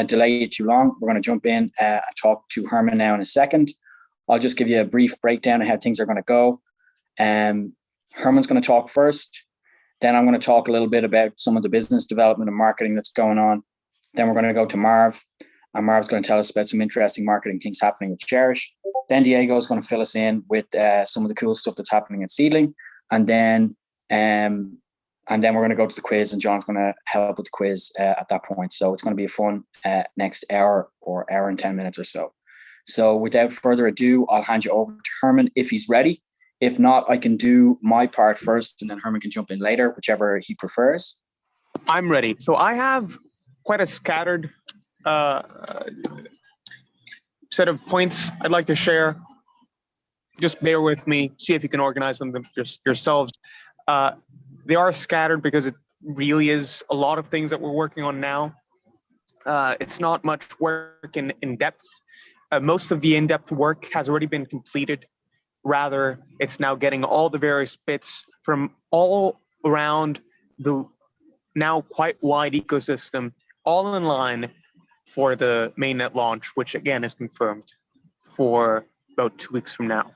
delay you too long. We're going to jump in and talk to Herman now in a second. I'll just give you a brief breakdown of how things are going to go. Herman's going to talk first. Then I'm going to talk a little bit about some of the business development and marketing that's going on. Then we're going to go to Marv, and Marv's going to tell us about some interesting marketing things happening with Cherish. Then Diego is going to fill us in with some of the cool stuff that's happening at Seedling, and then we're going to go to the quiz, and John's going to help with the quiz at that point. So it's going to be a fun next hour or hour and 10 minutes or so. So without further ado, I'll hand you over to Herman if he's ready. If not, I can do my part first, and then Herman can jump in later, whichever he prefers. I'm ready. So I have quite a scattered set of points I'd like to share. Just bear with me. See if you can organize them yourselves. They are scattered because it really is a lot of things that we're working on now. It's not much work in depth. Most of the in-depth work has already been completed. Rather, it's now getting all the various bits from all around the now quite wide ecosystem, all in line for the mainnet launch, which again is confirmed for about 2 weeks from now.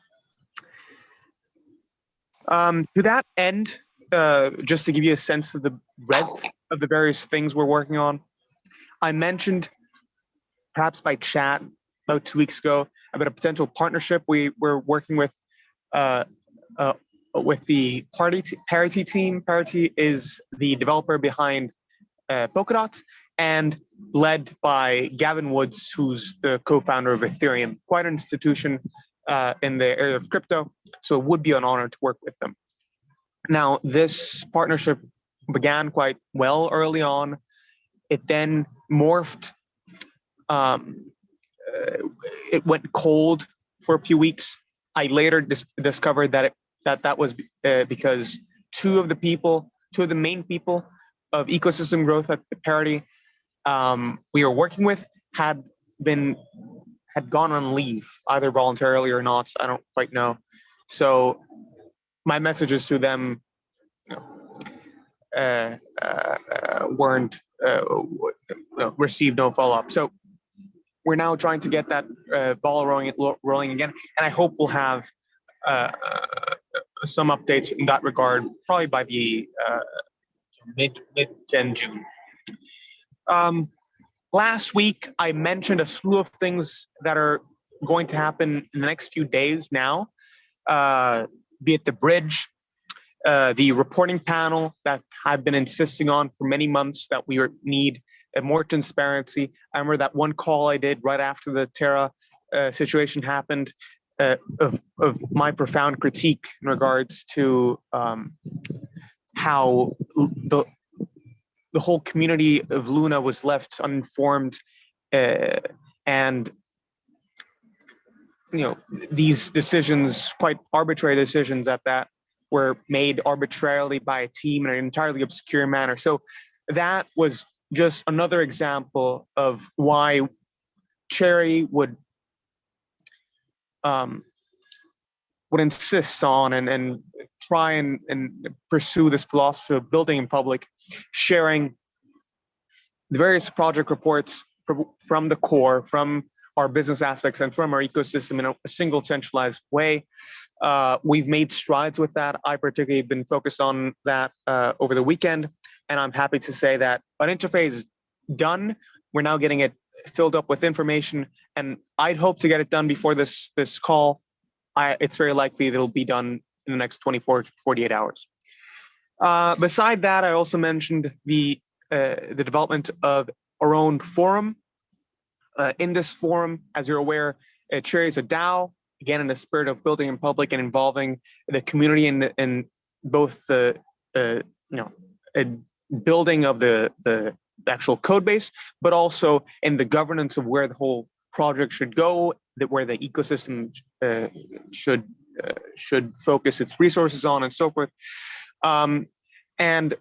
To that end, just to give you a sense of the breadth of the various things we're working on, I mentioned, perhaps by chat about 2 weeks ago, about a potential partnership we're working with the Parity team. Parity is the developer behind Polkadot and led by Gavin Woods, who's the co-founder of Ethereum, quite an institution in the area of crypto. So it would be an honor to work with them. Now, this partnership began quite well early on. It then morphed. It went cold for a few weeks. I later discovered that that was because two of the main people of ecosystem growth at Parity we were working with had gone on leave, either voluntarily or not. I don't quite know. So my messages to them weren't received no follow-up. So we're now trying to get that ball rolling again, and I hope we'll have some updates in that regard, probably by the mid-10 June. Last week, I mentioned a slew of things that are going to happen in the next few days now, be it the bridge, the reporting panel that I've been insisting on for many months that we need more transparency. I remember that one call I did right after the Terra situation happened of my profound critique in regards to how the whole community of Luna was left uninformed, and these decisions, quite arbitrary decisions at that, were made arbitrarily by a team in an entirely obscure manner. So that was just another example of why Cherry would insist on and try and pursue this philosophy of building in public, sharing the various project reports from the core, from our business aspects, and from our ecosystem in a single centralized way. We've made strides with that. I particularly have been focused on that over the weekend, and I'm happy to say that an interface is done. We're now getting it filled up with information, and I'd hope to get it done before this call. It's very likely that it'll be done in the next 24 to 48 hours. Beside that, I also mentioned the development of our own forum. In this forum, as you're aware, Cherry is a DAO, again in the spirit of building in public and involving the community in both the building of the actual code base, but also in the governance of where the whole project should go, where the ecosystem should focus its resources on, and so forth. And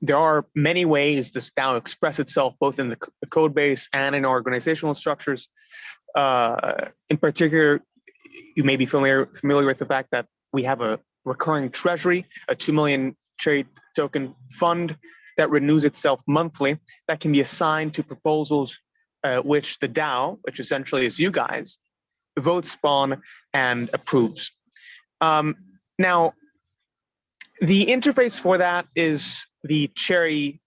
there are many ways this DAO express itself, both in the code base and in organizational structures. In particular, you may be familiar with the fact that we have a recurring treasury, a 2 million Cherry token fund that renews itself monthly that can be assigned to proposals which the DAO, which essentially is you guys, votes on and approves. Now, the interface for that is the Cherry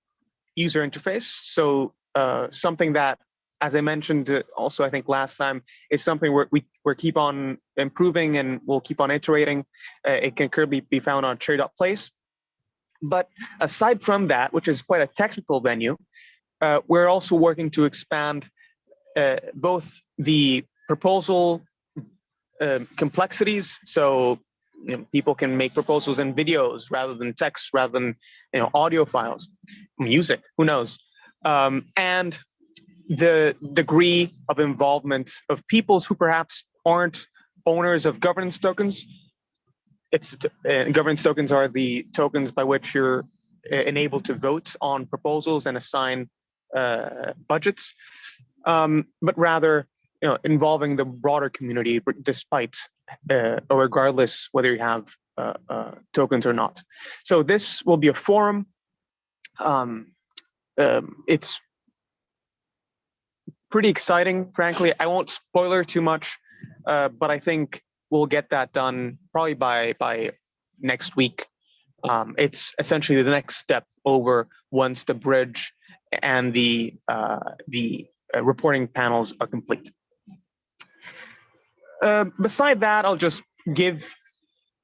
user interface. So something that, as I mentioned also, I think last time, is something we're keep on improving and we'll keep on iterating. It can currently be found on cherry.place. But aside from that, which is quite a technical venue, we're also working to expand both the proposal complexities. So people can make proposals in videos rather than text, rather than audio files, music, who knows, and the degree of involvement of peoples who perhaps aren't owners of governance tokens. Governance tokens are the tokens by which you're enabled to vote on proposals and assign budgets, but rather involving the broader community, despite or regardless whether you have tokens or not. So this will be a forum. It's pretty exciting, frankly. I won't spoiler too much, but I think we'll get that done probably by next week. It's essentially the next step over once the bridge and the reporting panels are complete. Beside that, I'll just give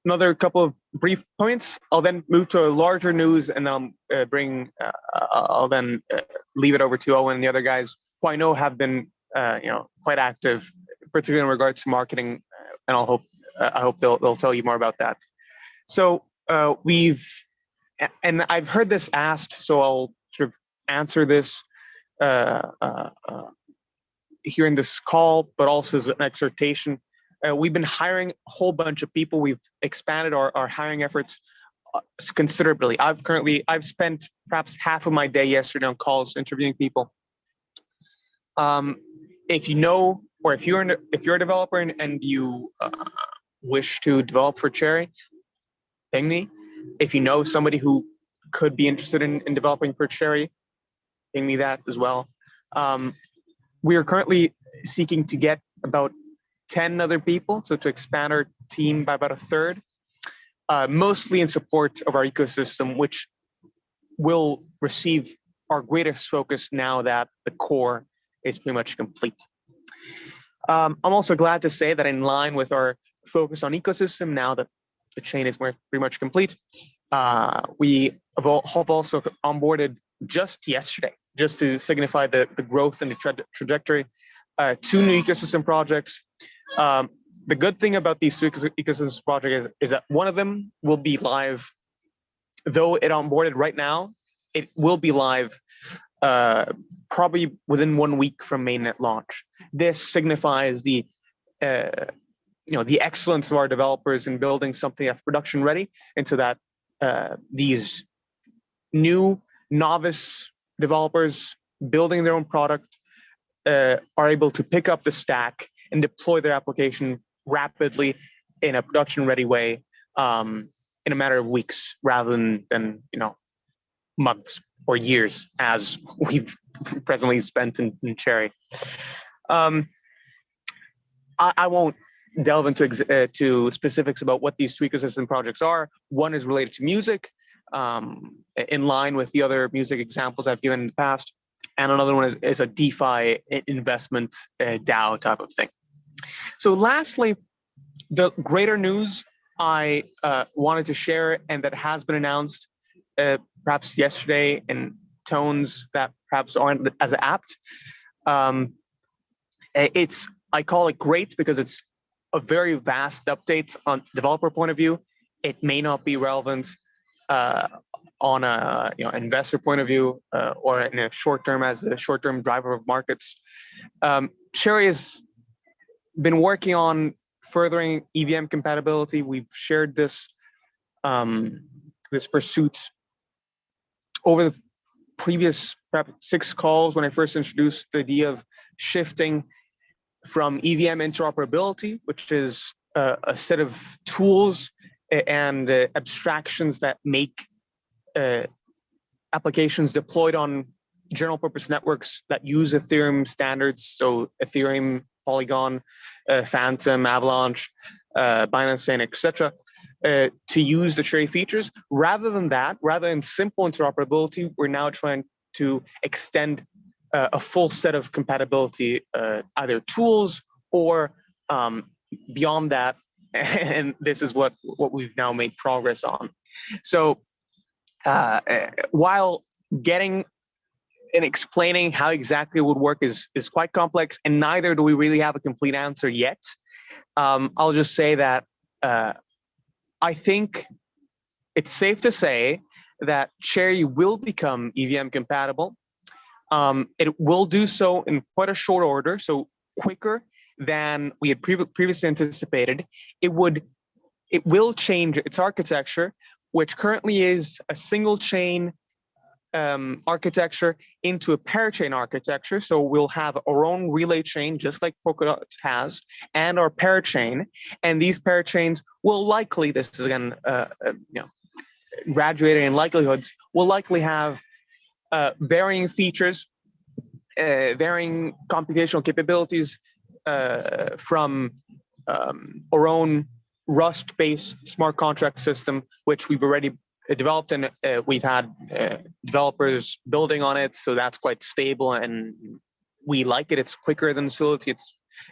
another couple of brief points. I'll then move to a larger news, and then I'll then leave it over to Owen and the other guys, who I know have been quite active, particularly in regards to marketing, and I hope they'll tell you more about that. So and I've heard this asked, so I'll sort of answer this here in this call, but also as an exhortation. We've been hiring a whole bunch of people. We've expanded our hiring efforts considerably. I've spent perhaps half of my day yesterday on calls interviewing people. If you know, or if you're a developer and you wish to develop for Cherry, ping me. If you know somebody who could be interested in developing for Cherry, ping me that as well. We are currently seeking to get about 10 other people, so to expand our team by about a third, mostly in support of our ecosystem, which will receive our greatest focus now that the core is pretty much complete. I'm also glad to say that in line with our focus on ecosystem, now that the chain is pretty much complete, we have also onboarded just yesterday, just to signify the growth and the trajectory, 2 new ecosystem projects. The good thing about these 2 ecosystem projects is that one of them will be live, though it onboarded right now, it will be live probably within 1 week from mainnet launch. This signifies the excellence of our developers in building something that's production ready, and so that these new novice developers building their own product are able to pick up the stack and deploy their application rapidly in a production ready way in a matter of weeks rather than months or years as we've presently spent in Cherry. I won't delve into specifics about what these 2 ecosystem projects are. One is related to music, in line with the other music examples I've given in the past. And another one is a DeFi investment DAO type of thing. So lastly, the greater news I wanted to share, and that has been announced perhaps yesterday in tones that perhaps aren't as apt. I call it great because it's a very vast update on developer point of view. It may not be relevant on a investor point of view or in a short term as a short term driver of markets. Cherry has been working on furthering EVM compatibility. We've shared this pursuit over the previous perhaps 6 calls when I first introduced the idea of shifting from EVM interoperability, which is a set of tools and abstractions that make applications deployed on general purpose networks that use Ethereum standards, so Ethereum, Polygon, Phantom, Avalanche, Binance Chain, etc., to use the Cherry features. Rather than simple interoperability, we're now trying to extend a full set of compatibility, either tools or beyond that. And this is what we've now made progress on. So while getting and explaining how exactly it would work is quite complex, and neither do we really have a complete answer yet, I'll just say that I think it's safe to say that Cherry will become EVM compatible. It will do so in quite a short order, so quicker than we had previously anticipated. It will change its architecture, which currently is a single chain architecture, into a parachain architecture. So we'll have our own relay chain, just like Polkadot has, and our parachain. And these parachains will likely, this is again, graduating in likelihoods, will likely have varying features, varying computational capabilities from our own Rust-based smart contract system, which we've already developed, and we've had developers building on it, so that's quite stable, and we like it. It's quicker than Solidity.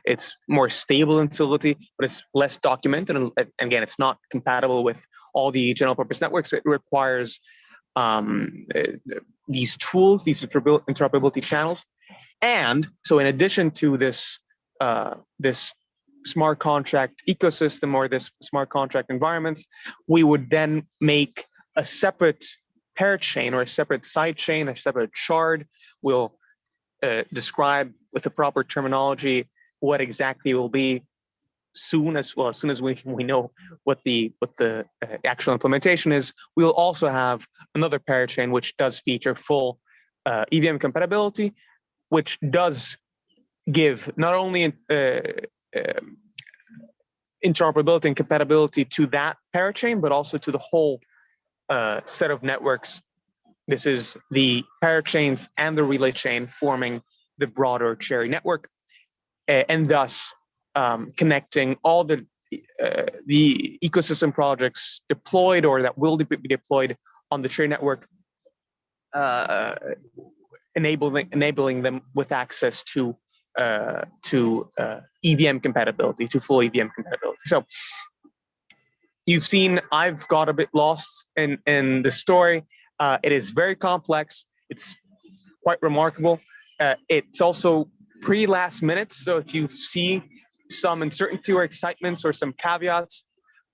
It's more stable than Solidity, but it's less documented, and again, it's not compatible with all the general purpose networks. It requires these tools, these interoperability channels, and so in addition to this this smart contract ecosystem or this smart contract environments, we would then make a separate parachain or a separate side chain, a separate shard. We'll describe with the proper terminology what exactly it will be as soon as we know what the actual implementation is. We'll also have another parachain which does feature full EVM compatibility, which does give not only interoperability and compatibility to that parachain, but also to the whole set of networks. This is the parachains and the relay chain forming the broader Cherry network, and thus connecting all the ecosystem projects deployed or that will be deployed on the Cherry network, enabling them with access to EVM compatibility, to full EVM compatibility. So you've seen I've got a bit lost in the story. It is very complex. It's quite remarkable. It's also pretty last minute. So if you see some uncertainty or excitements or some caveats,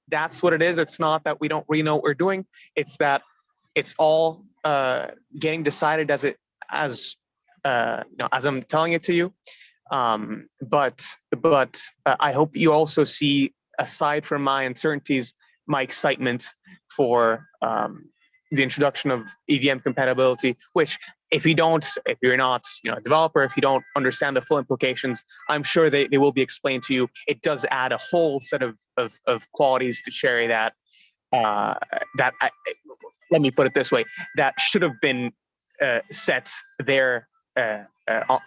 that's what it is. It's not that we don't really know what we're doing. It's that it's all getting decided as I'm telling it to you. But I hope you also see, aside from my uncertainties, my excitement for the introduction of EVM compatibility, which if you're not a developer, if you don't understand the full implications, I'm sure they will be explained to you. It does add a whole set of qualities to Cherry that let me put it this way, that should have been set there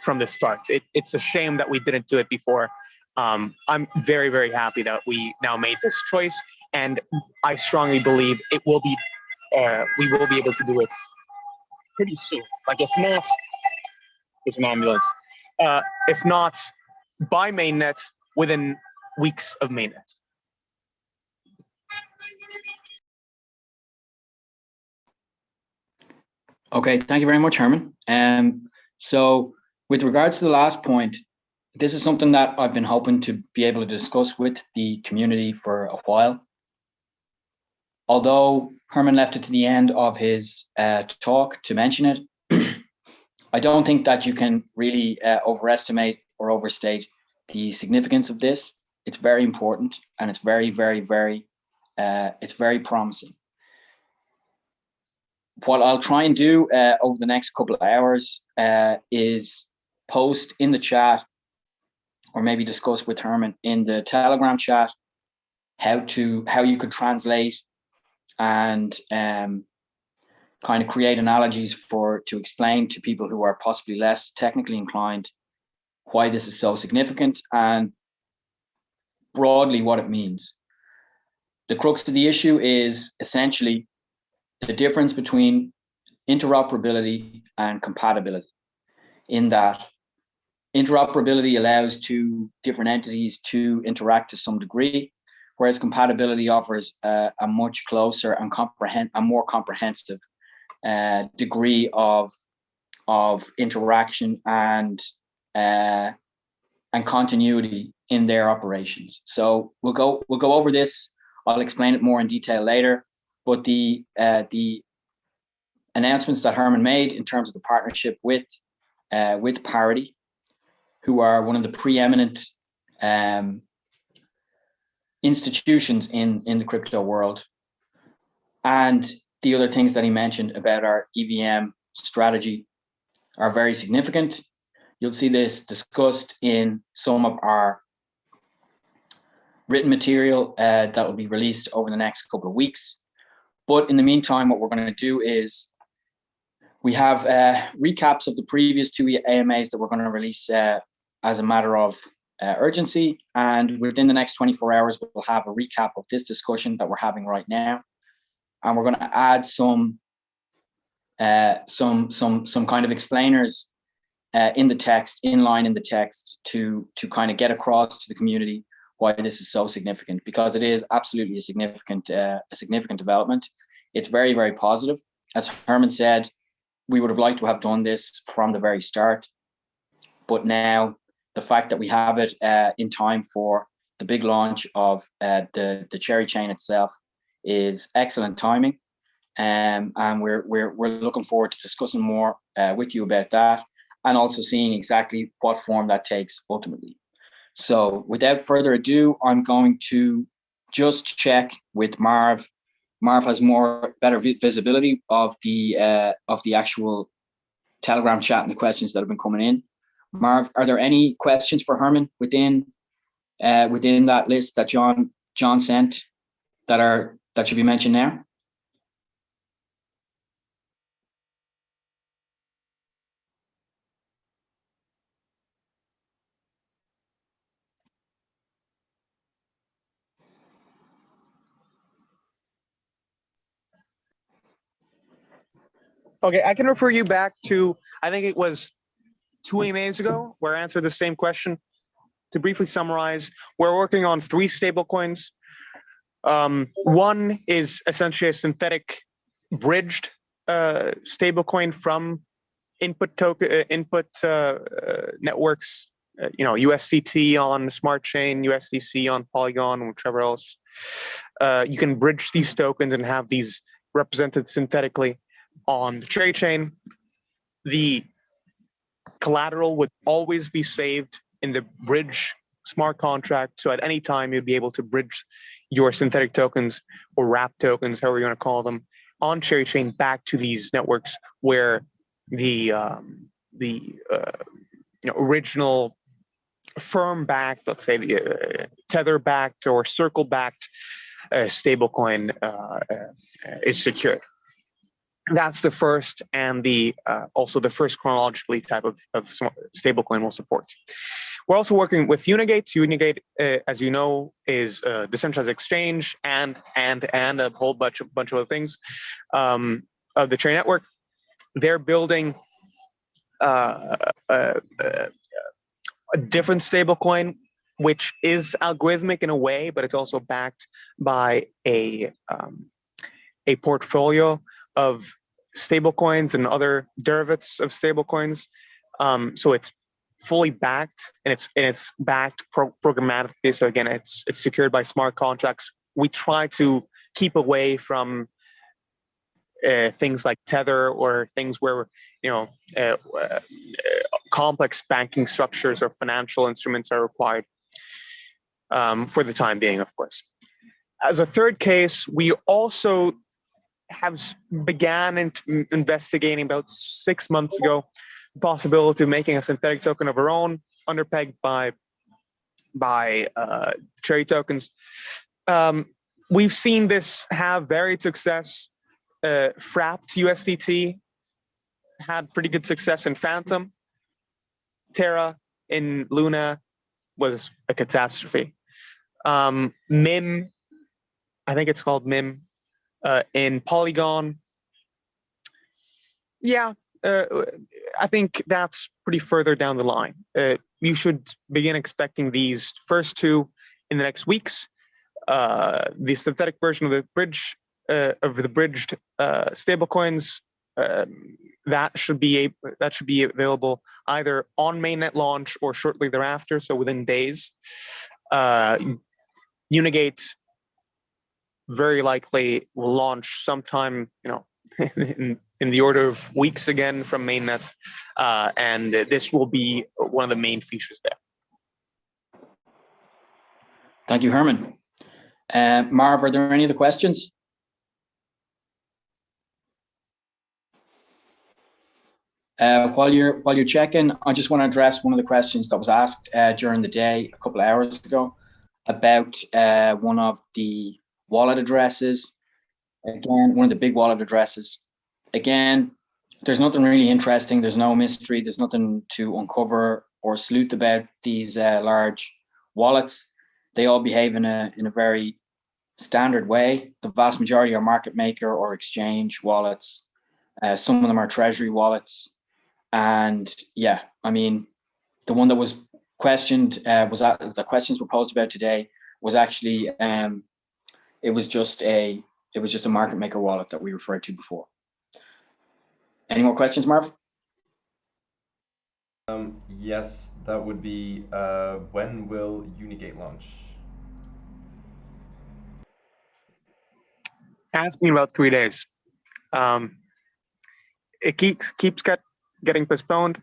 from the start. It's a shame that we didn't do it before. I'm very, very happy that we now made this choice, and I strongly believe it will be. We will be able to do it pretty soon. Like if not, there's an ambulance. If not by mainnet, within weeks of mainnet. Okay, thank you very much, Herman. So with regards to the last point, this is something that I've been hoping to be able to discuss with the community for a while. Although Herman left it to the end of his talk to mention it, I don't think that you can really overestimate or overstate the significance of this. It's very important, and it's very, very, very, it's very promising. What I'll try and do over the next couple of hours is post in the chat, or maybe discuss with Herman in the Telegram chat, how you could translate and kind of create analogies to explain to people who are possibly less technically inclined why this is so significant and broadly what it means. The crux of the issue is essentially the difference between interoperability and compatibility, in that interoperability allows two different entities to interact to some degree, whereas compatibility offers a much closer and more comprehensive degree of interaction and continuity in their operations. So we'll go over this. I'll explain it more in detail later. But the announcements that Herman made in terms of the partnership with Parity, who are one of the preeminent institutions in the crypto world, and the other things that he mentioned about our EVM strategy are very significant. You'll see this discussed in some of our written material that will be released over the next couple of weeks. But in the meantime, what we're going to do is we have recaps of the previous two AMAs that we're going to release as a matter of urgency. And within the next 24 hours, we'll have a recap of this discussion that we're having right now. And we're going to add some kind of explainers in the text, in the text, to kind of get across to the community why this is so significant, because it is absolutely a significant development. It's very, very positive. As Herman said, we would have liked to have done this from the very start, but now the fact that we have it in time for the big launch of the Cherry chain itself is excellent timing, and we're looking forward to discussing more with you about that, and also seeing exactly what form that takes ultimately. So without further ado, I'm going to just check with Marv. Marv has better visibility of the actual Telegram chat and the questions that have been coming in. Marv, are there any questions for Herman within that list that John sent that should be mentioned now? Okay, I can refer you back to, I think it was 2 AMAs ago, where I answered the same question. To briefly summarize, we're working on 3 stablecoins. One is essentially a synthetic bridged stablecoin from input networks, USDT on the Smart Chain, USDC on Polygon, whichever else. You can bridge these tokens and have these represented synthetically on the Cherry chain. The collateral would always be saved in the bridge smart contract. So at any time, you'd be able to bridge your synthetic tokens or wrap tokens, however you want to call them, on Cherry chain back to these networks where the original firm-backed, let's say the Tether-backed or Circle-backed stablecoin is secured. That's the first, and also the first chronologically type of stablecoin we'll support. We're also working with Unigate. Unigate, as you know, is a decentralized exchange and a whole bunch of other things of the Cherry network. They're building a different stablecoin, which is algorithmic in a way, but it's also backed by a portfolio of stablecoins and other derivatives of stablecoins. So it's fully backed, and it's backed programmatically. So again, it's secured by smart contracts. We try to keep away from things like Tether or things where complex banking structures or financial instruments are required for the time being, of course. As a third case, we also have began investigating about 6 months ago the possibility of making a synthetic token of our own, underpegged by Cherry tokens. We've seen this have varied success Frapped USDT had pretty good success in Phantom. Terra in Luna was a catastrophe. MIM, I think it's called MIM, in Polygon. Yeah, I think that's pretty further down the line. You should begin expecting these first two in the next weeks. The synthetic version of the bridged stablecoins, that should be available either on mainnet launch or shortly thereafter, so within days. Unigate very likely will launch sometime, in the order of weeks again from mainnet, and this will be one of the main features there. Thank you, Herman. Marv, are there any other questions? While you're checking, I just want to address one of the questions that was asked during the day a couple of hours ago about one of the wallet addresses. Again, one of the big wallet addresses. Again, there's nothing really interesting. There's no mystery. There's nothing to uncover or sleuth about these large wallets. They all behave in a very standard way. The vast majority are market maker or exchange wallets. Some of them are treasury wallets. And yeah, I mean, the one that was questioned the questions were posed about today was actually it was just a market maker wallet that we referred to before. Any more questions, Marv? Yes, that would be when will Unigate launch? Ask me in about 3 days. It keeps getting postponed,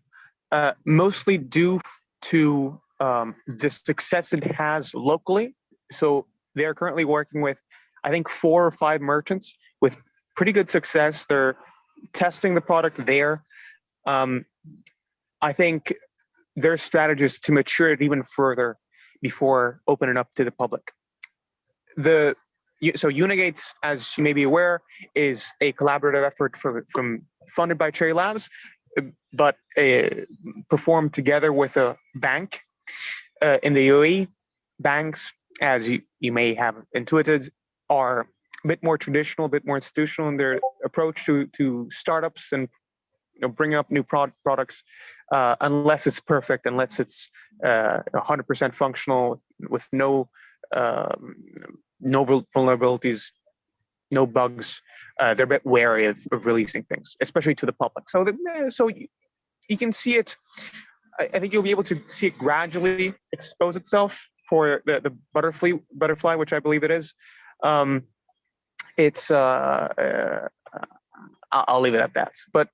mostly due to the success it has locally. So they're currently working with, I think, 4 or 5 merchants with pretty good success. They're testing the product there. I think their strategy is to mature it even further before opening up to the public. So Unigate, as you may be aware, is a collaborative effort funded by Cherry Labs, but performed together with a bank in the UAE. Banks, as you may have intuited, are a bit more traditional, a bit more institutional in their approach to startups and bring up new products, unless it's perfect, unless it's 100% functional with no vulnerabilities, no bugs. They're a bit wary of releasing things, especially to the public. So you can see it. I think you'll be able to see it gradually expose itself for the butterfly, which I believe it is. I'll leave it at that. But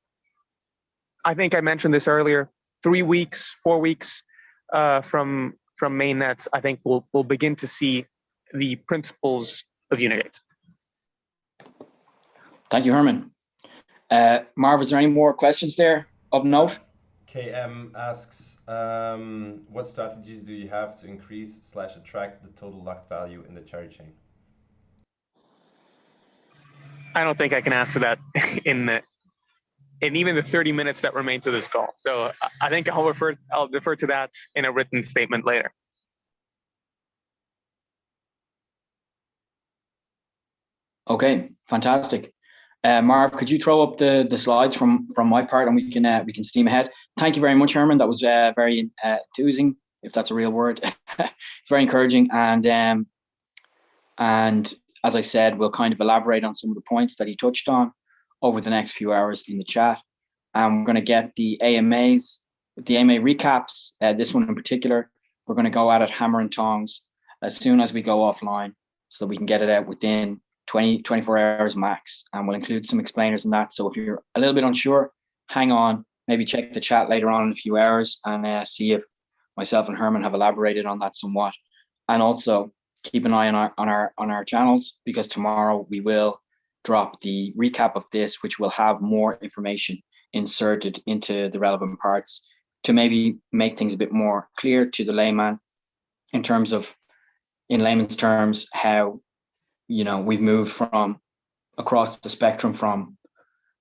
I think I mentioned this earlier. 3 weeks, 4 weeks from mainnet, I think we'll begin to see the principles of Unigate. Thank you, Herman. Marv, is there any more questions there of note? KM asks, what strategies do you have to increase/attract the total locked value in the Cherry chain? I don't think I can answer that in even the 30 minutes that remain to this call. So I think I'll defer to that in a written statement later. Okay, fantastic. Marv, could you throw up the slides from my part, and we can steam ahead. Thank you very much, Herman. That was very enthusing, if that's a real word. It's very encouraging, and as I said, we'll kind of elaborate on some of the points that he touched on over the next few hours in the chat. And we're going to get the AMA recaps. This one in particular, we're going to go at it hammer and tongs as soon as we go offline, so that we can get it out within 24 hours max. And we'll include some explainers in that. So if you're a little bit unsure, hang on, maybe check the chat later on in a few hours and see if myself and Herman have elaborated on that somewhat. And also keep an eye on our channels, because tomorrow we will drop the recap of this, which will have more information inserted into the relevant parts to maybe make things a bit more clear to the layman in layman's terms, how we've moved from across the spectrum from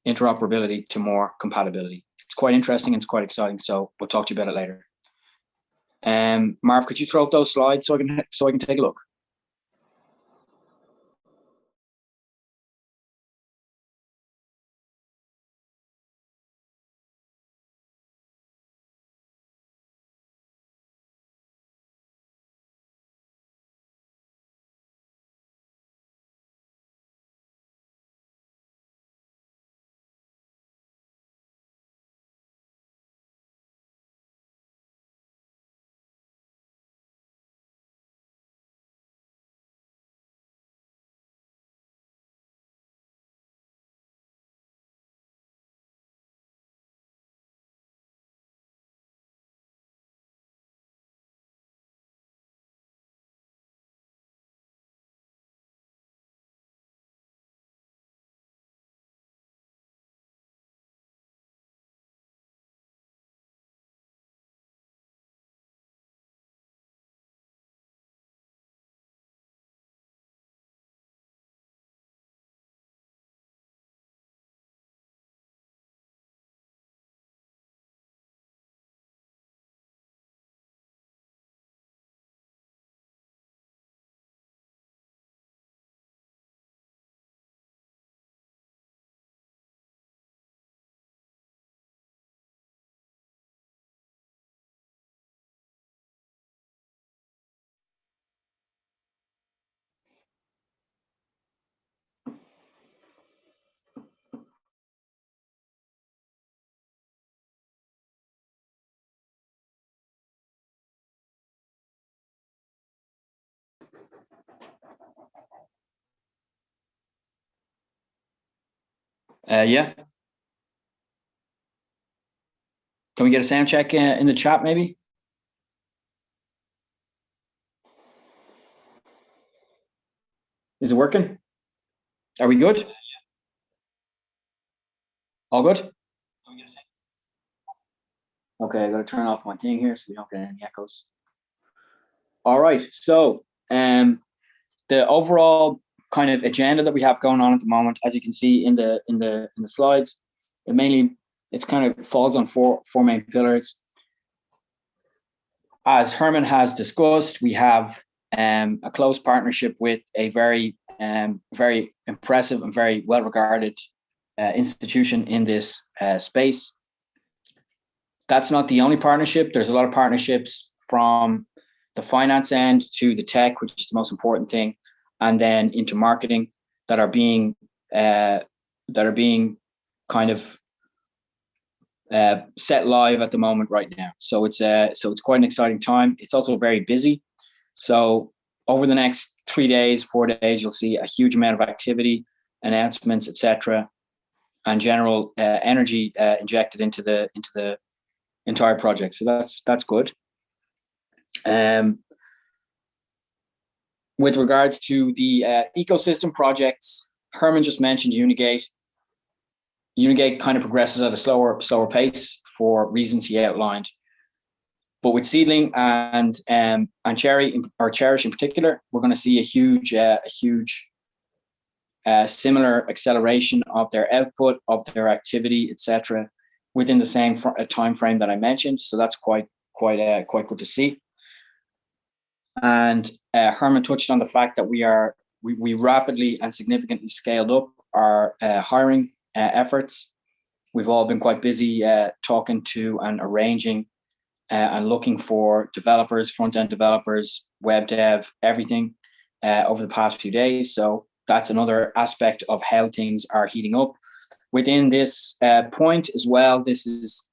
interoperability to more compatibility. It's quite interesting and it's quite exciting. So we'll talk to you about it later. Marv, could you throw up those slides so I can take a look? Yeah. Can we get a sound check in the chat, maybe? Is it working? Are we good? All good? Okay, I got to turn off my thing here so we don't get any echoes. All right, so the overall kind of agenda that we have going on at the moment, as you can see in the slides, it kind of falls on four main pillars. As Herman has discussed, we have a close partnership with a very impressive and very well regarded institution in this space. That's not the only partnership. There's a lot of partnerships from the finance end to the tech, which is the most important thing, and then into marketing that are being kind of set live at the moment right now. So it's quite an exciting time. It's also very busy. So over the next 3 days, 4 days, you'll see a huge amount of activity, announcements, etc., and general energy injected into the entire project. So that's good. With regards to the ecosystem projects, Herman just mentioned Unigate. Unigate kind of progresses at a slower pace for reasons he outlined. But with Seedling and Cherish in particular, we're going to see a huge similar acceleration of their output, of their activity, etc., within the same time frame that I mentioned. So that's quite good to see. And Herman touched on the fact that we rapidly and significantly scaled up our hiring efforts. We've all been quite busy talking to and arranging and looking for developers, front-end developers, web dev, everything over the past few days. So that's another aspect of how things are heating up. Within this point as well, this is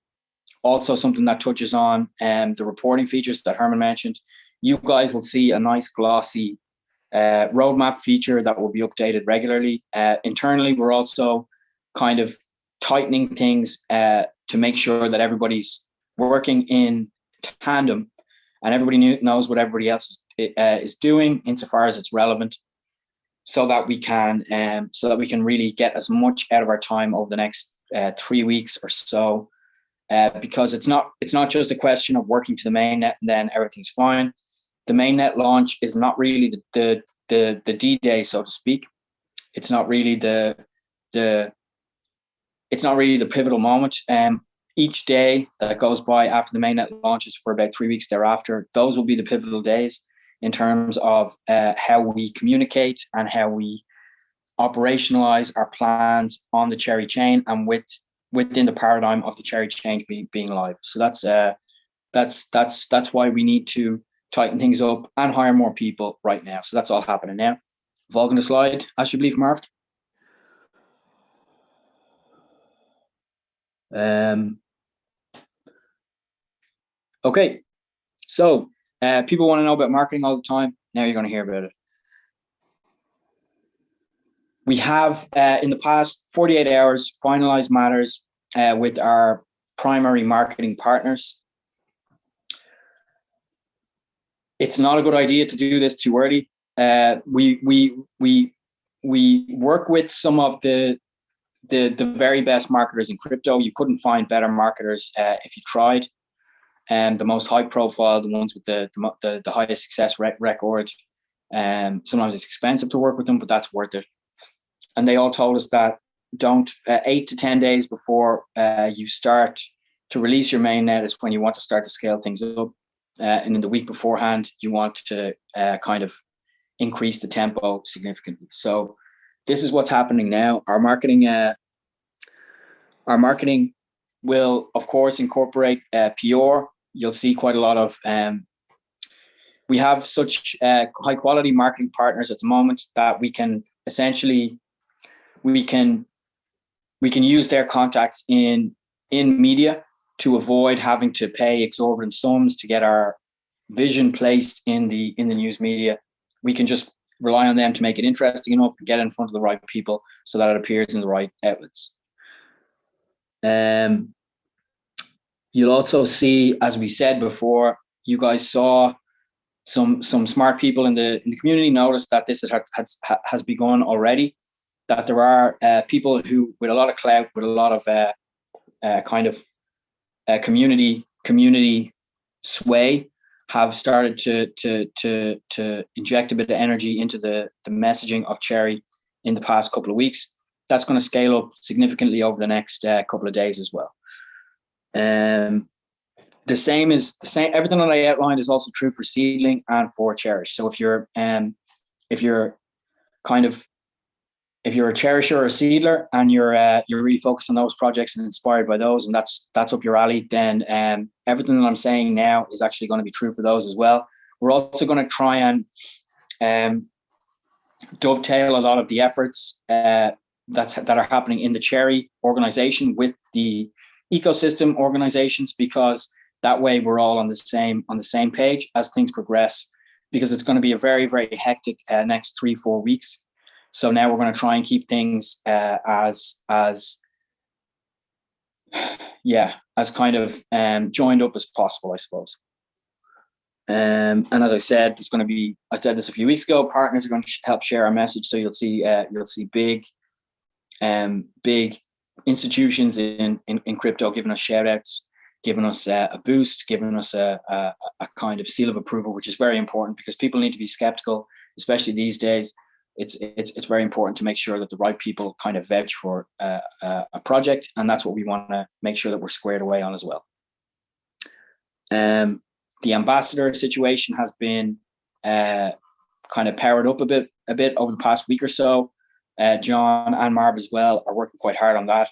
also something that touches on the reporting features that Herman mentioned. You guys will see a nice glossy roadmap feature that will be updated regularly. Internally, we're also kind of tightening things to make sure that everybody's working in tandem and everybody knows what everybody else is doing insofar as it's relevant, so that we can really get as much out of our time over the next 3 weeks or so. Because it's not just a question of working to the mainnet and then everything's fine. The mainnet launch is not really the D-Day, so to speak. it's not really the pivotal moment. Each day that goes by after the mainnet launches for about 3 weeks thereafter, those will be the pivotal days in terms of how we communicate and how we operationalize our plans on the Cherry chain and within the paradigm of the Cherry chain being live. So that's why we need to tighten things up and hire more people right now. So that's all happening now. Volgende the slide, as you believe, Marv. Okay, so people want to know about marketing all the time. Now you're going to hear about it. We have, in the past 48 hours, finalized matters with our primary marketing partners. It's not a good idea to do this too early. We work with some of the very best marketers in crypto. You couldn't find better marketers if you tried. The most high profile, the ones with the highest success record. Sometimes it's expensive to work with them, but that's worth it. And they all told us that don't 8 to 10 days before you start to release your mainnet is when you want to start to scale things up. And in the week beforehand, you want to kind of increase the tempo significantly. So this is what's happening now. Our marketing will, of course, incorporate PR. You'll see quite a lot of. We have such high quality marketing partners at the moment that we can essentially we can use their contacts in media to avoid having to pay exorbitant sums to get our vision placed in the news media. We can just rely on them to make it interesting enough and get it in front of the right people so that it appears in the right outlets. You'll also see, as we said before, you guys saw some smart people in the community noticed that this has begun already. That there are people who, with a lot of clout, with a lot of community sway, have started to inject a bit of energy into the messaging of Cherry in the past couple of weeks. That's going to scale up significantly over the next couple of days as well. The same. Everything that I outlined is also true for Seedling and for Cherish. So if you're a cherisher or a seedler and you're really focused on those projects and inspired by those, and that's up your alley, then everything that I'm saying now is actually going to be true for those as well. We're also going to try and dovetail a lot of the efforts that are happening in the Cherry organization with the ecosystem organizations, because that way we're all on the same page as things progress, because it's going to be a very, very hectic next 3-4 weeks. So now we're going to try and keep things as kind of joined up as possible, I suppose. And as I said, I said this a few weeks ago, partners are going to help share our message. So you'll see big institutions in crypto giving us shout outs, giving us a boost, giving us a kind of seal of approval, which is very important because people need to be skeptical, especially these days. It's very important to make sure that the right people kind of vouch for a project, and that's what we want to make sure that we're squared away on as well. The ambassador situation has been kind of powered up a bit over the past week or so. John and Marv as well are working quite hard on that.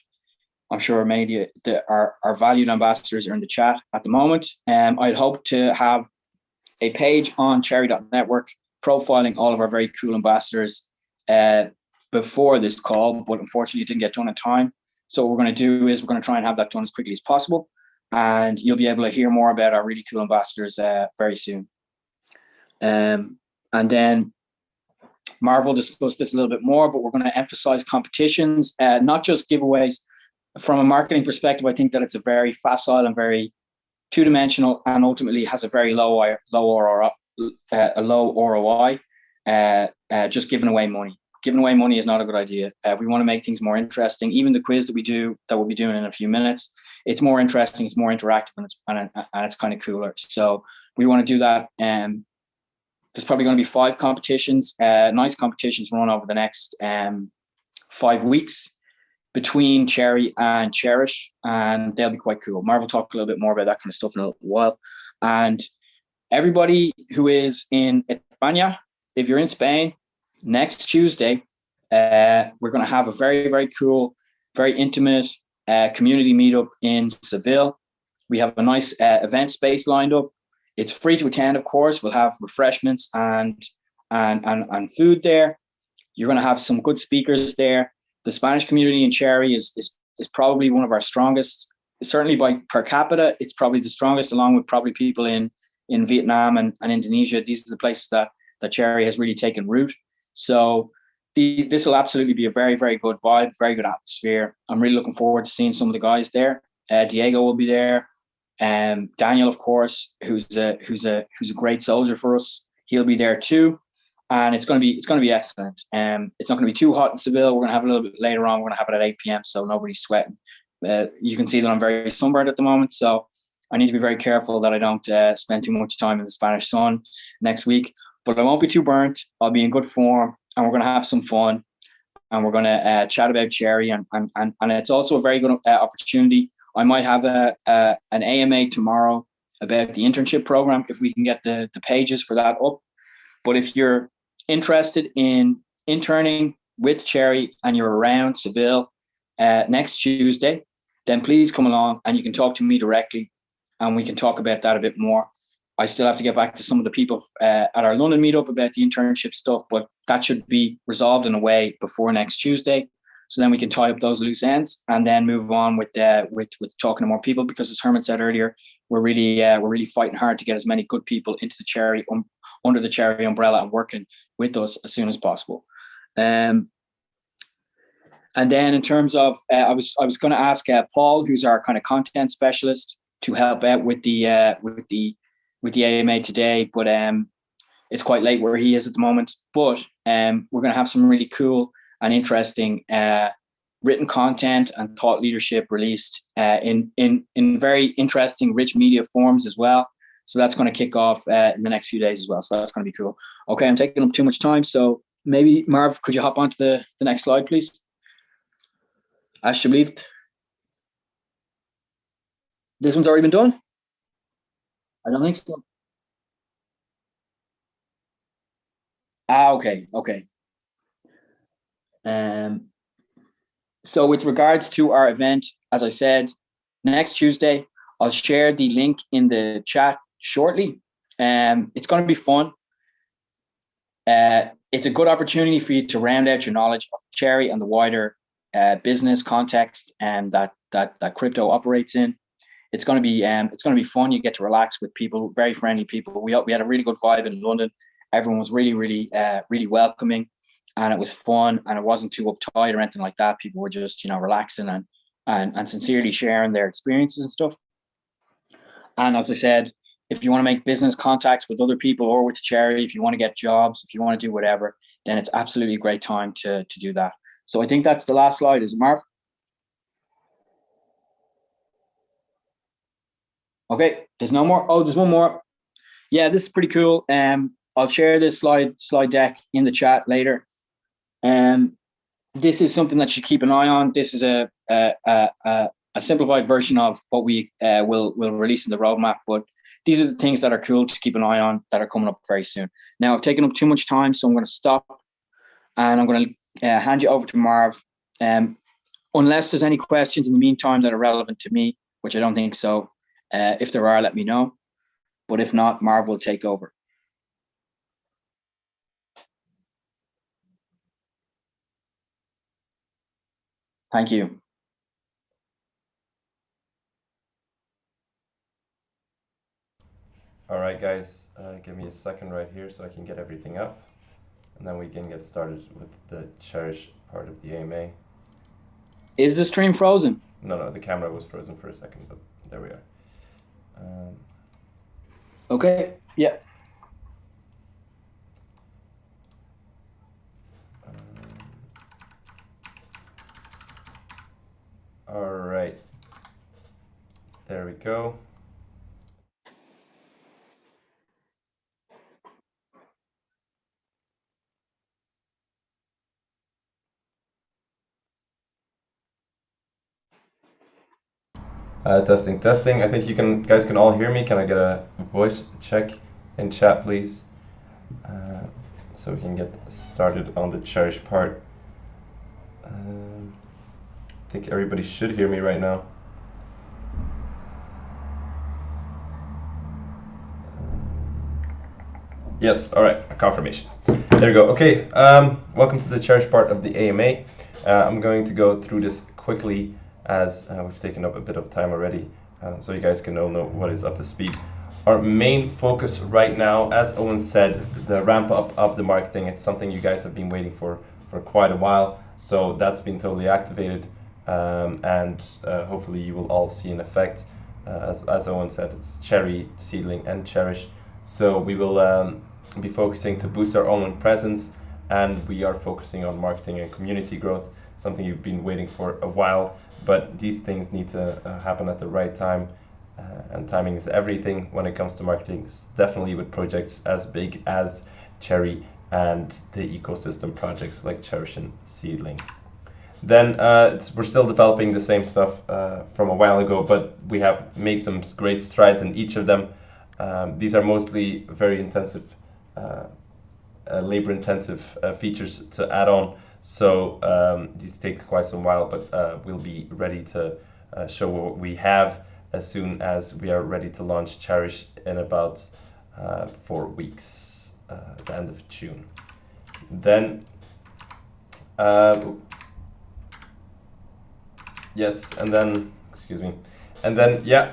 I'm sure many of our valued ambassadors are in the chat at the moment. I'd hope to have a page on cherry.network profiling all of our very cool ambassadors before this call, but unfortunately it didn't get done in time. So what we're going to do is we're going to try and have that done as quickly as possible, and you'll be able to hear more about our really cool ambassadors very soon. And then Marv will discuss this a little bit more, but we're going to emphasize competitions, not just giveaways. From a marketing perspective, I think that it's a very facile and very two-dimensional, and ultimately has a very low ROI. Just giving away money. Giving away money is not a good idea. We want to make things more interesting. Even the quiz that we'll be doing in a few minutes, it's more interesting, it's more interactive, and it's kind of cooler. So we want to do that there's probably going to be 5 competitions, nice competitions run over the next 5 weeks between Cherry and Cherish, and they'll be quite cool. Marv will talk a little bit more about that kind of stuff in a little while. And everybody who is in España, if you're in Spain, next Tuesday, we're going to have a very, very cool, very intimate community meetup in Seville. We have a nice event space lined up. It's free to attend, of course. We'll have refreshments and food there. You're going to have some good speakers there. The Spanish community in Cherry is probably one of our strongest. Certainly by per capita, it's probably the strongest, along with probably people in Vietnam and Indonesia. These are the places that Cherry has really taken root. So this will absolutely be a very, very good vibe, very good atmosphere. I'm really looking forward to seeing some of the guys there. Diego will be there. Daniel, of course, who's a great soldier for us. He'll be there too. And it's going to be excellent. It's not going to be too hot in Seville. We're going to have it a little bit later on. We're going to have it at 8 p.m. so nobody's sweating. You can see that I'm very sunburned at the moment, so I need to be very careful that I don't spend too much time in the Spanish sun next week. But I won't be too burnt. I'll be in good form, and we're going to have some fun, and we're going to chat about Cherry, and it's also a very good opportunity. I might have an AMA tomorrow about the internship program if we can get the pages for that up. But if you're interested in interning with Cherry and you're around Seville next Tuesday, then please come along and you can talk to me directly and we can talk about that a bit more. I still have to get back to some of the people at our London meetup about the internship stuff, but that should be resolved in a way before next Tuesday. So then we can tie up those loose ends and then move on with talking to more people, because as Herman said earlier, we're really fighting hard to get as many good people into the Cherry under the Cherry umbrella and working with us as soon as possible. And then in terms of, I was going to ask Paul, who's our kind of content specialist, to help out with the AMA today, but it's quite late where he is at the moment. But we're going to have some really cool and interesting written content and thought leadership released in very interesting, rich media forms as well. So that's going to kick off in the next few days as well. So that's going to be cool. Okay, I'm taking up too much time. So maybe, Marv, could you hop onto the next slide, please? Alsjeblieft. This one's already been done? I don't think so. Okay. So with regards to our event, as I said, next Tuesday, I'll share the link in the chat shortly. It's going to be fun. It's a good opportunity for you to round out your knowledge of Cherry and the wider business context and that crypto operates in. It's going to be fun. You get to relax with people, very friendly people. We had a really good vibe in London. Everyone was really welcoming, and it was fun, and it wasn't too uptight or anything like that. People were just relaxing and sincerely sharing their experiences and stuff. And as I said, if you want to make business contacts with other people or with Cherry, if you want to get jobs, if you want to do whatever, then it's absolutely a great time to do that. So I think that's the last slide, is it, Marv? Okay, there's no more. Oh, there's one more. Yeah, this is pretty cool. I'll share this slide deck in the chat later. This is something that you keep an eye on. This is a simplified version of what we will release in the roadmap, but these are the things that are cool to keep an eye on that are coming up very soon. Now, I've taken up too much time, so I'm going to stop and I'm going to hand you over to Marv. Unless there's any questions in the meantime that are relevant to me, which I don't think so. If there are, let me know. But if not, Marv will take over. Thank you. All right, guys, give me a second right here so I can get everything up, and then we can get started with the Cherish part of the AMA. Is the stream frozen? No, the camera was frozen for a second, but there we are. Okay, yeah. All right, there we go. Testing, testing. I think guys can all hear me. Can I get a voice check in chat, please? So we can get started on the Cherish part. I think everybody should hear me right now. Yes, all right, a confirmation. There we go. Okay, welcome to the Cherish part of the AMA. I'm going to go through this quickly as we've taken up a bit of time already, so you guys can all know what is up to speed. Our main focus right now, as Owen said, the ramp up of the marketing, it's something you guys have been waiting for quite a while, so that's been totally activated, and hopefully you will all see an effect. As Owen said, it's Cherry, Seedling, and Cherish. So we will be focusing to boost our online presence, and we are focusing on marketing and community growth, something you've been waiting for a while, but these things need to happen at the right time, and timing is everything when it comes to marketing, definitely with projects as big as Cherry and the ecosystem projects like Cherish and Seedling. Then we're still developing the same stuff from a while ago, but we have made some great strides in each of them. These are mostly very intensive, labor-intensive features to add on, so these take quite some while, but we'll be ready to show what we have as soon as we are ready to launch Cherish in about 4 weeks, the end of June. Then, yes, and then, excuse me. And then, yeah,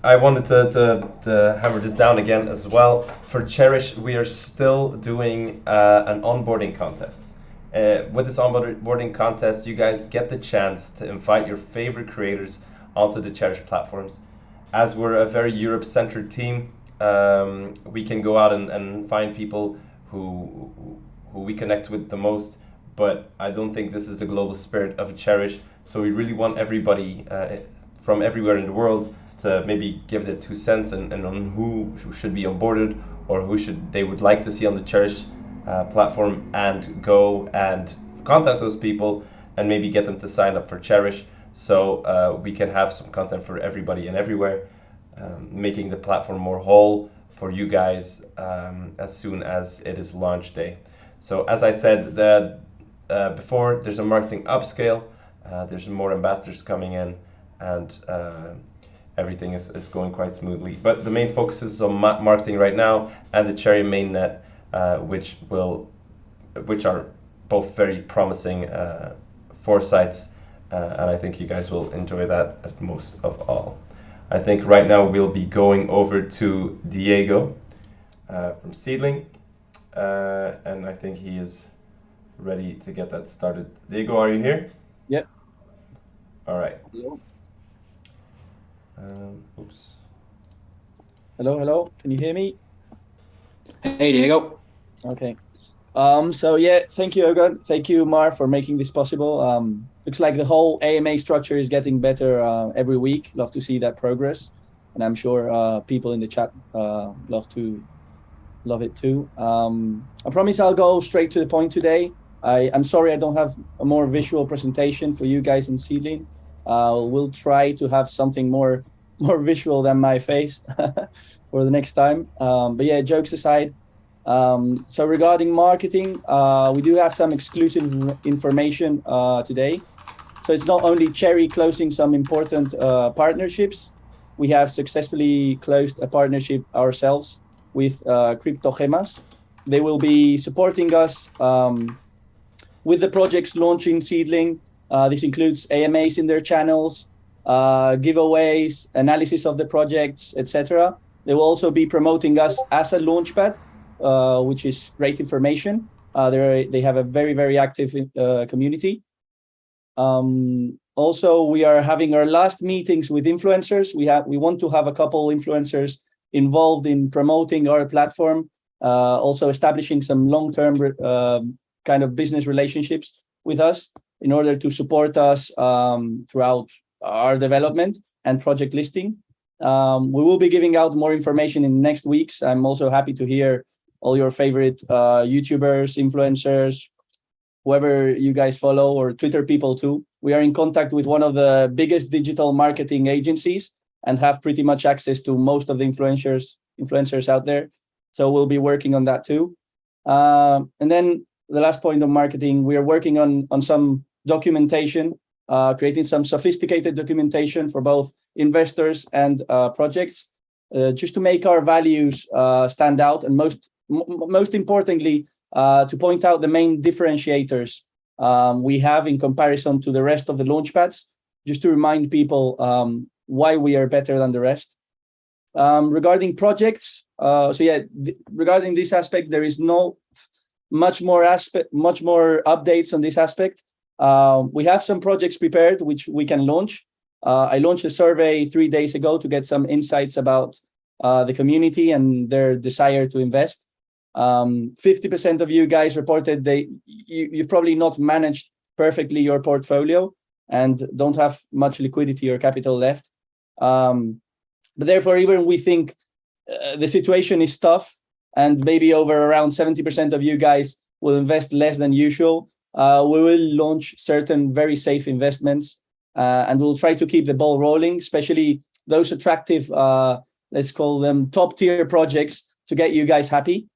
I wanted to hammer this down again as well. For Cherish, we are still doing an onboarding contest. With this onboarding contest, you guys get the chance to invite your favorite creators onto the Cherish platforms. As we're a very Europe-centered team, we can go out and find people who we connect with the most, but I don't think this is the global spirit of Cherish, so we really want everybody from everywhere in the world to maybe give their 2 cents and on who should be onboarded or who they would like to see on the Cherish platform, and go and contact those people and maybe get them to sign up for Cherish, so we can have some content for everybody and everywhere, making the platform more whole for you guys as soon as it is launch day. So as I said before, there's a marketing upscale, there's more ambassadors coming in, and everything is going quite smoothly. But the main focus is on marketing right now, and the Cherry mainnet, which are both very promising foresights, and I think you guys will enjoy that at most of all. I think right now we'll be going over to Diego from Seedling, and I think he is ready to get that started. Diego, are you here? Yep. All right. Hello. Oops. Hello. Can you hear me? Hey, Diego. Okay. So yeah, thank you, Ogun. Thank you, Mar, for making this possible. Looks like the whole AMA structure is getting better every week. Love to see that progress, and I'm sure people in the chat love it too. I promise I'll go straight to the point today. I'm sorry I don't have a more visual presentation for you guys in Seedling. We'll try to have something more visual than my face for the next time. But yeah, jokes aside. So regarding marketing, we do have some exclusive information today. So it's not only Cherry closing some important partnerships. We have successfully closed a partnership ourselves with Cryptogemas. They will be supporting us with the projects launching Seedling. This includes AMAs in their channels, giveaways, analysis of the projects, etc. They will also be promoting us as a launchpad, which is great information. They have a very, very active community. Also, we are having our last meetings with influencers. We want to have a couple influencers involved in promoting our platform, also establishing some long-term kind of business relationships with us in order to support us throughout our development and project listing. We will be giving out more information in next weeks. I'm also happy to hear all your favorite YouTubers, influencers, whoever you guys follow, or Twitter people too. we are in contact with one of the biggest digital marketing agencies and have pretty much access to most of the influencers out there. So we'll be working on that too. And then the last point of marketing, we are working on some documentation, creating some sophisticated documentation for both investors and projects, just to make our values stand out, and most importantly, to point out the main differentiators we have in comparison to the rest of the launchpads, just to remind people why we are better than the rest. Regarding projects, regarding this aspect, there is no much more updates on this aspect. We have some projects prepared which we can launch. I launched a survey 3 days ago to get some insights about the community and their desire to invest. 50% of you guys reported you've probably not managed perfectly your portfolio and don't have much liquidity or capital left. But therefore, even we think the situation is tough, and maybe over around 70% of you guys will invest less than usual, we will launch certain very safe investments, and we'll try to keep the ball rolling, especially those attractive, let's call them top tier projects, to get you guys happy.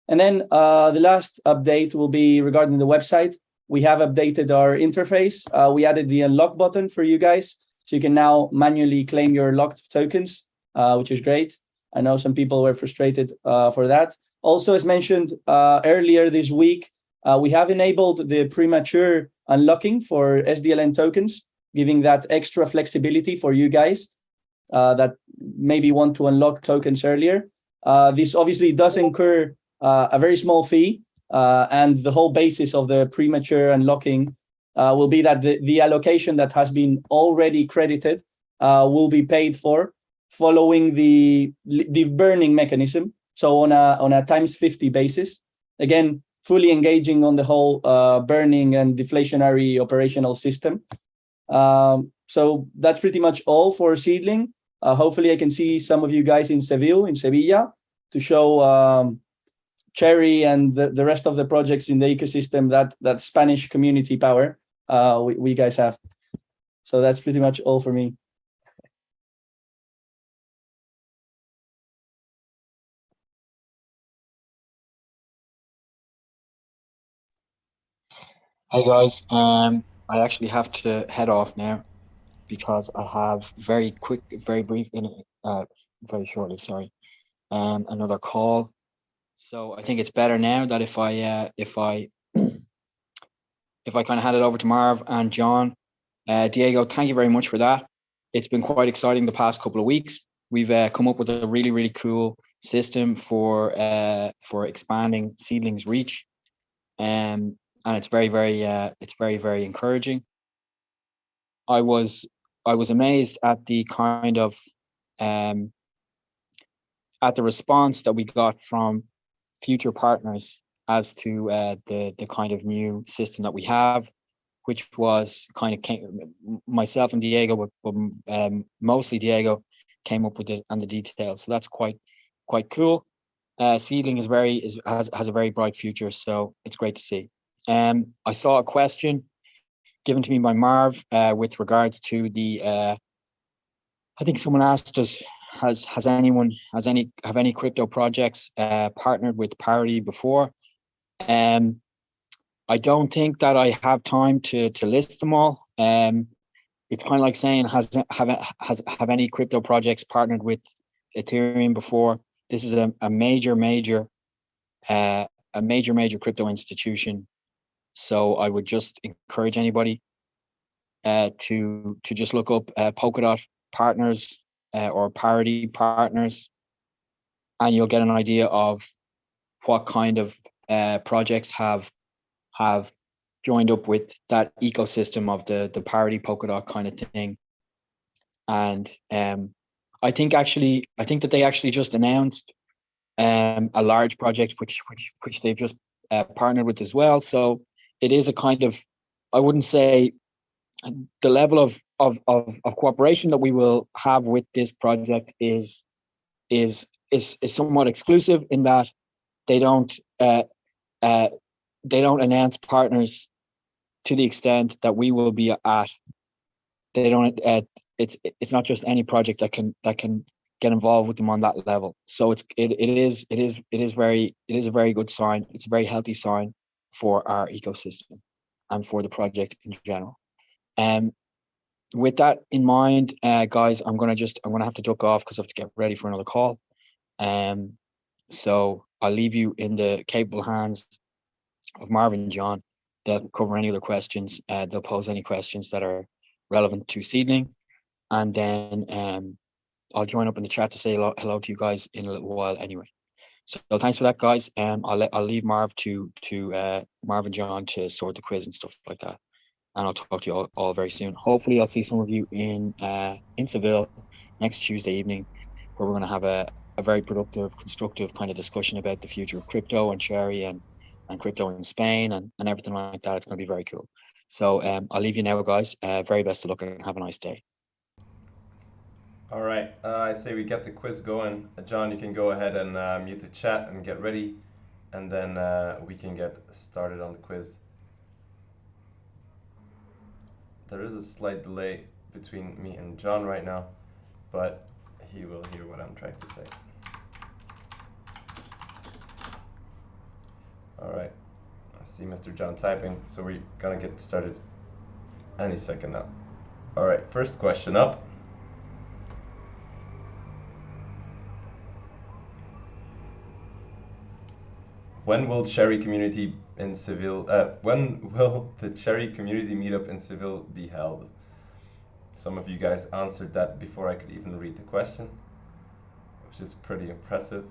And then the last update will be regarding the website. We have updated our interface. We added the unlock button for you guys, so you can now manually claim your locked tokens, which is great. I know some people were frustrated for that. Also, as mentioned earlier this week, we have enabled the premature unlocking for SDLN tokens, giving that extra flexibility for you guys that maybe want to unlock tokens earlier. This obviously does incur a very small fee, and the whole basis of the premature unlocking will be that the allocation that has been already credited will be paid for following the burning mechanism. So on a times 50 basis, again, fully engaging on the whole burning and deflationary operational system. So that's pretty much all for Seedling. Hopefully I can see some of you guys in Sevilla, to show Cherry and the rest of the projects in the ecosystem that Spanish community power we guys have. So that's pretty much all for me. Hey guys, I actually have to head off now because I have very shortly, sorry, another call. So I think it's better now that if I kind of hand it over to Marv and John. Diego, thank you very much for that. It's been quite exciting the past couple of weeks. We've come up with a really, really cool system for expanding Seedling's reach. And it's very, very encouraging. I was amazed at the kind of at the response that we got from future partners as to the kind of new system that we have, which was kind of myself and Diego, but mostly Diego came up with it and the details. So that's quite cool. Seedling has a very bright future, so it's great to see. I saw a question given to me by Marv with regards to the. I think someone asked us, have any crypto projects partnered with Parity before? I don't think that I have time to list them all. It's kind of like saying, have any crypto projects partnered with Ethereum before? This is a major crypto institution. So I would just encourage anybody to just look up Polkadot partners or Parity partners, and you'll get an idea of what kind of projects have joined up with that ecosystem of the Parity Polkadot kind of thing. And I think that they actually just announced a large project which they've just partnered with as well. So it is a kind of, I wouldn't say the level of cooperation that we will have with this project is somewhat exclusive, in that they don't announce partners to the extent that we will be at, they don't. It's not just any project that can get involved with them on that level. So it is a very good sign. It's a very healthy sign for our ecosystem and for the project in general. With that in mind, guys, I'm gonna have to duck off because I have to get ready for another call. So I'll leave you in the capable hands of Marvin and John. They'll cover any other questions. They'll pose any questions that are relevant to Seedling, and then I'll join up in the chat to say hello to you guys in a little while anyway. So thanks for that, guys. I'll leave Marv to Marv and John to sort the quiz and stuff like that, and I'll talk to you all very soon. Hopefully, I'll see some of you in Seville next Tuesday evening, where we're going to have a very productive, constructive kind of discussion about the future of crypto and Cherry and crypto in Spain and everything like that. It's going to be very cool. So I'll leave you now, guys. Very best of luck and have a nice day. All right, I say we get the quiz going. John, you can go ahead and mute the chat and get ready, and then we can get started on the quiz. There is a slight delay between me and John right now, but he will hear what I'm trying to say. All right, I see Mr. John typing, so we're gonna get started any second now. All right, first question up. When will Cherry community in Seville? When will the Cherry community meetup in Seville be held? Some of you guys answered that before I could even read the question, which is pretty impressive.